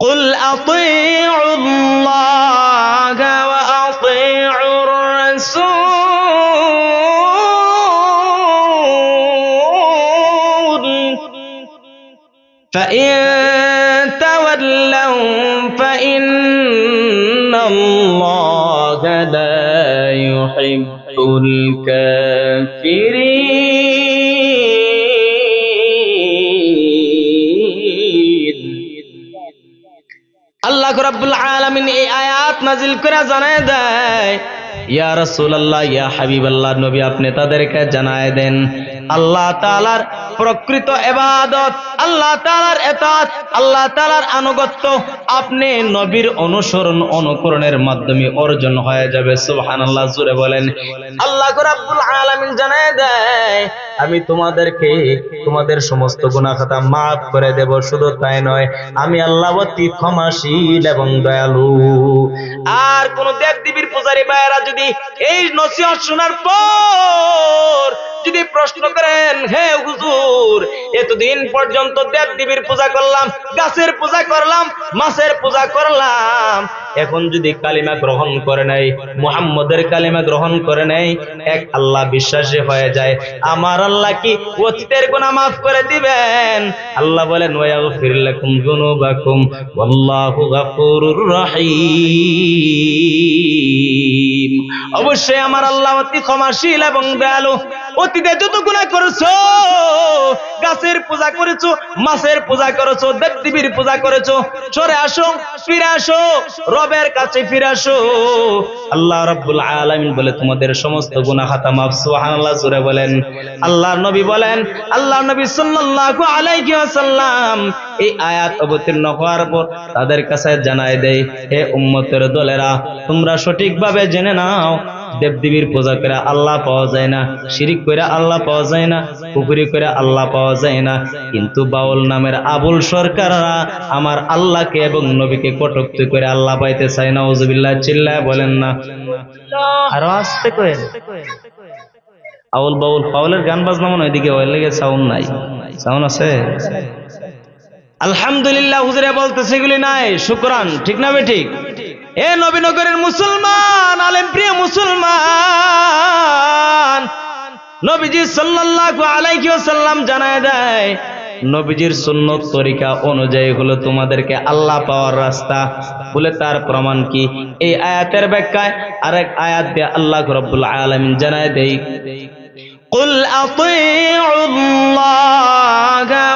قل أطيعوا الله وأطيعوا الرسول فإن تولوا فإن الله لا يحب الكافرين আল্লাহ রাব্বুল আলামিন এই আয়াত নাযিল করে জানায় দেয়, ইয়া রাসূলুল্লাহ, ইয়া হাবিবাল্লাহ, নবী আপনি তাদেরকে জানায় দেন আল্লাহ তাআলার প্রকৃত ইবাদত, আল্লাহ তাআলার ইতাআত, আল্লাহ তাআলার আনুগত্য আপনি নবীর অনুসরণ অনুকরণের মাধ্যমে অর্জন হয়ে যাবে। সুবহানাল্লাহ, জোরে বলেন। আল্লাহ রাব্বুল আলামিন জানায় দেয়, আমি তোমাদেরকে তোমাদের সমস্ত গুনাহ খাতা maaf করে দেব। শুধু তাই নয়, আমি আল্লাহ অতি ক্ষমাশীল এবং দয়ালু। আর কোন দেব-দেবীর পূজারী ভাইয়েরা যদি এই নসিহত শোনার পর যদি প্রশ্ন করেন, হে হুজুর, এতদিন পর্যন্ত দেব-দেবীর পূজা করলাম, গাছের পূজা করলাম, মাছের পূজা করলাম, এখন যদি কালিমা গ্রহণ করে নাই, মুহাম্মদের কালিমা গ্রহণ করে নাই, এক আল্লাহ বিশ্বাসী হয়ে যায়, আমার আল্লাহ কি অতীতের গুনাহ maaf করে দিবেন? আল্লাহ বলেন, ওয়াগফির লাকুম যুনুবাকুম ওয়াল্লাহু গফুরুর রহিম। অবশ্যই আমার আল্লাহ অতি ক্ষমাশীল এবং দয়ালু। অতীতে যত গুনাহ করেছো, গাছের পূজা করেছো, মাছের পূজা করেছো, দেব-দেবীর পূজা করেছো, সরে আসো, ফিরে আসো, রবের কাছে ফিরে আসো। আল্লাহ রাব্বুল আলামিন বলে তোমাদের সমস্ত গুনাহ খাতা maaf। সুবহানাল্লাহ, জোরে বলেন। আল্লাহর নবী বলেন, আল্লাহর নবী সাল্লাল্লাহু আলাইহি ওয়াসাল্লাম এই আয়াত অবতীর্ণ হওয়ার পর তাদের কাছে জানায় দেয়, হে উম্মতের দলেরা, তোমরা সঠিকভাবে জেনে নাও, দেব-দেবীর পূজা করে আল্লাহ পাওয়া যায় না, শিরিক করে আল্লাহ পাওয়া যায় না, কুফরি করে আল্লাহ পাওয়া যায় না, কিন্তু বাউল নামের আবুল সরকাররা আমার আল্লাহকে এবং নবীকে কটূক্তি করে আল্লাহ পাইতে চায়। নাউজুবিল্লাহ, চিল্লায় বলেন না, আরো আস্তে করেন। আউল বাউল ফাউলের গান বাজনা মনে ওইদিকে ওই লেগে সাউন্ড নাই, সাউন্ড আছে? আলহামদুলিল্লাহ, হুজুরে বলতেছে এগুলি নাই, শুকরান। ঠিক না বেঠিক? এ নবীনগরের মুসলমান, আলেম প্রিয় মুসলমান, নবীজি সাল্লাল্লাহু আলাইহি ওয়াসাল্লাম জানায় দেয়, নবীজির সুন্নত তরিকা অনুযায়ী হলো তোমাদেরকে আল্লাহ পাওয়ার রাস্তা। বলে তার প্রমাণ কি? এই আয়াতের ব্যাখ্যায় আরেক আয়াত দিয়ে আল্লাহ রাব্বুল আলামিন জানায় দেয়, কুল আতিউল্লাহ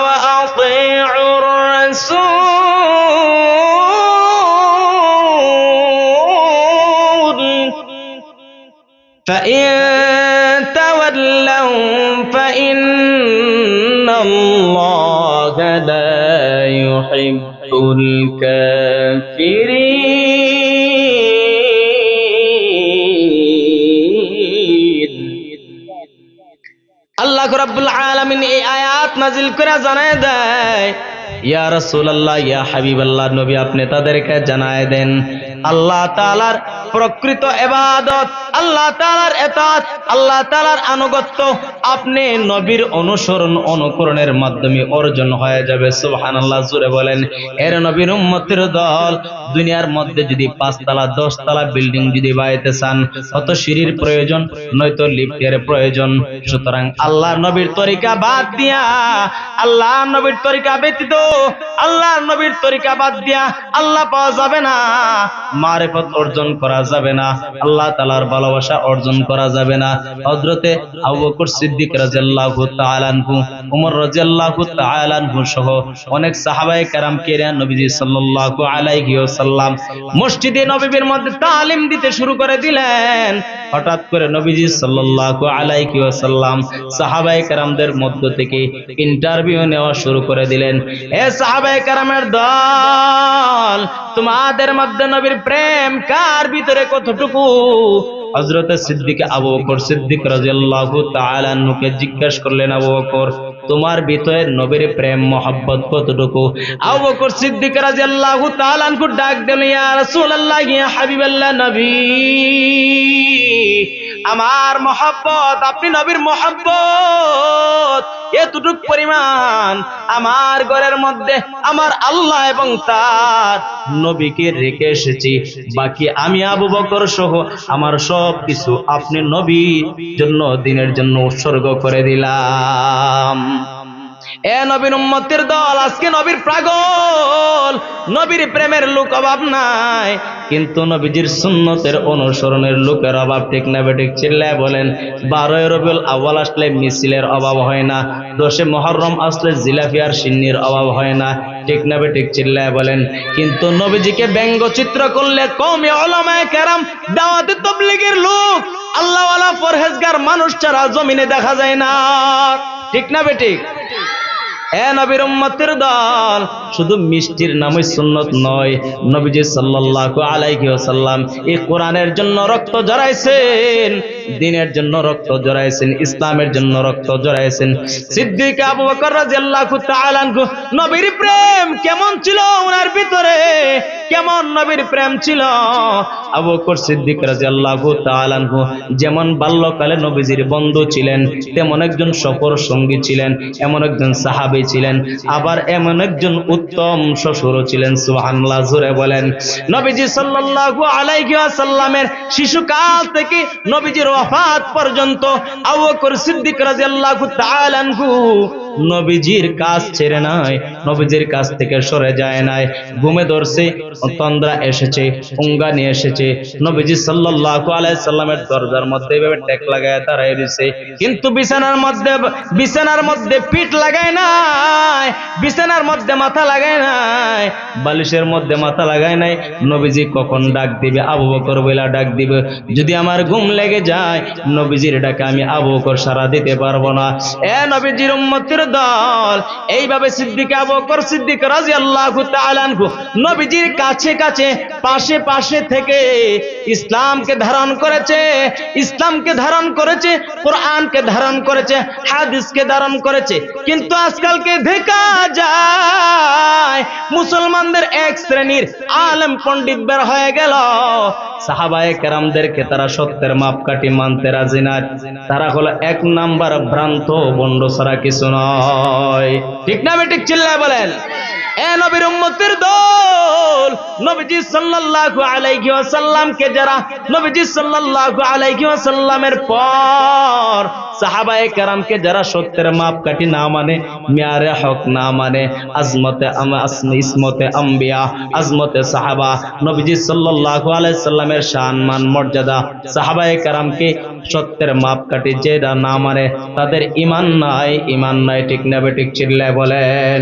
ওয়া আতিউর রাসূল فإن تولوا فإن الله لا يحب الكافرين। আল্লাহ রাব্বুল আলামিন এই আয়াত নাযিল করে জানায় দেয়, ইয়া রাসূলুল্লাহ, ইয়া হাবিবাল্লাহ, নবী আপনি তাদেরকে জানায় দেন আল্লাহ তাআলার প্রকৃত ইবাদত, আল্লাহ তাআলার ইতাআত, আল্লাহ তাআলার আনুগত্য আপনি নবীর অনুসরণ অনুকরণের মাধ্যমে অর্জন হয়ে যাবে। সুবহানাল্লাহ, জোরে বলেন। এর নবীর উম্মতের দল দুনিয়ার মধ্যে যদি 5 তলা 10 তলা বিল্ডিং যদি বানাইতে চান, কত সিঁড়ির প্রয়োজন, নয়তো লিফটের প্রয়োজন। সুতরাং আল্লাহ নবীর তরিকা বাদ দিয়া, আল্লাহ নবীর তরিকা ব্যতীত, আল্লাহ নবীর তরিকা বাদ দিয়া আল্লাহ পাওয়া যাবে না, মারিফত অর্জন করা যাবে না, আল্লাহ তাআলার ভালোবাসা অর্জন করা যাবে না। হযরতে আবু বকর সিদ্দিক রাদিয়াল্লাহু তাআলা আনহু, ওমর রাদিয়াল্লাহু তাআলা আনহু সহ অনেক সাহাবায়ে কেরাম কেরাম নবীজি সাল্লাল্লাহু আলাইহি ওয়াসাল্লাম মসজিদে নববীর মধ্যে তালিম দিতে শুরু করে দিলেন। হঠাৎ করে নবীজি সাল্লাল্লাহু আলাইহি ওয়াসাল্লাম সাহাবায়ে কেরামদের মধ্য থেকে ইন্টারভিউ নেওয়া শুরু করে দিলেন। এ সাহাবায়ে কেরামের দল, তোমাদের মধ্যে নবীর প্রেম কার ভিতরে কতটুকু? হযরত সিদ্দিক আবু বকর সিদ্দিক রাদিয়াল্লাহু তাআলা আনহুকে জিজ্ঞাসা করলেন, আবু বকর, তোমার ভিতরে নবীর প্রেম মহব্বত কতটুকু? আবু বকর সিদ্দিক রাদিয়াল্লাহু তাআলা আনহু ডাক দিলেন, ইয়া রাসূলুল্লাহ, ইয়া হাবিবাল্লাহ, নবী আমার মহব্বত, আপনি নবীর মহব্বত এতটুক পরিমাণ আমার ঘরের মধ্যে আমার আল্লাহ এবং তার নবীকে রেখে এসেছি, বাকি আমি আবু বকর সহ আমার সব কিছু আপনি নবীর জন্য, দিনের জন্য উৎসর্গ করে দিলাম। এ নবীর উম্মতের দল, আজকে নবীর পাগল, নবীর প্রেমের লোক অভাব নাই, কিন্তু নবীজির সুন্নতের অনুসরণের লোকের অভাব। ঠিক না বেঠিক? চিল্লায় বলেন। 12 রবিউল আউয়াল আসলে মিছিলের অভাব হয় না, 10 মুহররম আসলে জিলাপি আর সিন্নির অভাব হয় না। ঠিক না বেঠিক? চিল্লায় বলেন। কিন্তু নবীজিকে ব্যঙ্গচিত্র করলে কওমে উলামায়ে কেরাম, দাওয়াতে তাবলীগের লোক, আল্লাহওয়ালা পরহেজগার মানুষ ছাড়া জমিনে দেখা যায় না। ঠিক না বেঠিক? এ নবীর উম্মতের দল, শুধু মিষ্টির নামই সুন্নত নয়, নবীজি সাল্লাল্লাহু আলাইহি ওয়াসাল্লাম এই কোরআনের জন্য রক্ত ঝরাইছেন, দ্বীনের জন্য রক্ত ঝরাইছেন, ইসলামের জন্য রক্ত ঝরাইছেন। সিদ্দিক আবু বকর রাদিয়াল্লাহু তাআলা আনহু, নবীর প্রেম কেমন ছিল ওনার ভিতরে, কেমন নবীর প্রেম ছিল। আবু বকর সিদ্দিক রাদিয়াল্লাহু তাআলা আনহু যেমন বাল্যকালে নবীজির বন্ধু ছিলেন, তেমন একজন সফর সঙ্গী ছিলেন, এমন একজন সাহাবী ছিলেন, আবার এমন একজন উত্তম শ্বশুরও ছিলেন। সুবহানাল্লাহ, জোরে বলেন। নবীজি সাল্লাল্লাহু আলাইহি ওয়াসাল্লামের শিশুকাল থেকে নবীজির ওয়াফাত পর্যন্ত আবু বকর সিদ্দিক রাদিয়াল্লাহু তাআলা আনহু নবীজির কাছ ছেড়ে নাই, নবীজির কাছ থেকে সরে যায় নাই। ঘুমে ধরছে, তন্দ্রা এসেছে, উঙ্গানি এসেছে, নবীজি সাল্লাল্লাহু আলাইহি সাল্লামের দরজার মধ্যে এভাবে টেক লাগায় দাঁড়ায় রয়েছে, কিন্তু বিছানার মধ্যে পিঠ লাগায় নাই, বিছানার মধ্যে মাথা লাগায় নাই, বালিশের মধ্যে মাথা লাগায় নাই। নবীজি কখন ডাক দিবে, আবু বকর বইলা ডাক দিবে। যদি আমার ঘুম লেগে যায়, নবীজির ডাকে আমি আবু বকর সাড়া দিতে পারবো না। এ নবীজির উম্মতের দল, এইভাবে সিদ্দিক আবু বকর সিদ্দিক রাদিয়াল্লাহু তাআলা আনহু নবীজির কাছে কাছে, পাশে পাশে থেকে ইসলামকে ধারণ করেছে, ইসলামকে ধারণ করেছে, কোরআনকে ধারণ করেছে, হাদিসকে ধারণ করেছে। কিন্তু আজকালকে দেখা যায় মুসলমানদের এক শ্রেণীর আলেম পণ্ডিত বের হয়ে গেল, সাহাবায়ে কেরামদেরকে তারা সত্যের মাপকাঠি মানতে রাজি না। তারা হলো 1 নাম্বার ভ্রান্ত বন্ড ছাড়া কিছু নয়। ঠিক না বেঠিক? চিল্লায় বলেন। এ নবীর উম্মতের দল, নবীজি সাল্লাল্লাহু আলাইহি ওয়াসাল্লামকে যারা, নবীজি সাল্লাল্লাহু আলাইহি ওয়াসাল্লামের পর সাহাবায়ে কেরামকে যারা সত্যের মাপকাঠি না মানে, মিয়ারে হক না মানে, ইসমতে আম্বিয়া, আজমতে সাহাবা, নবীজি সাল্লাল্লাহু আলাইহি সাল্লামের শান মান মর্যাদা, সাহাবায়ে কেরামকে সত্যের মাপকাঠি যেটা না মানে, তাদের ঈমান নাই, ঈমান নাই। ঠিক না বেঠিক? চিল্লায় বলেন।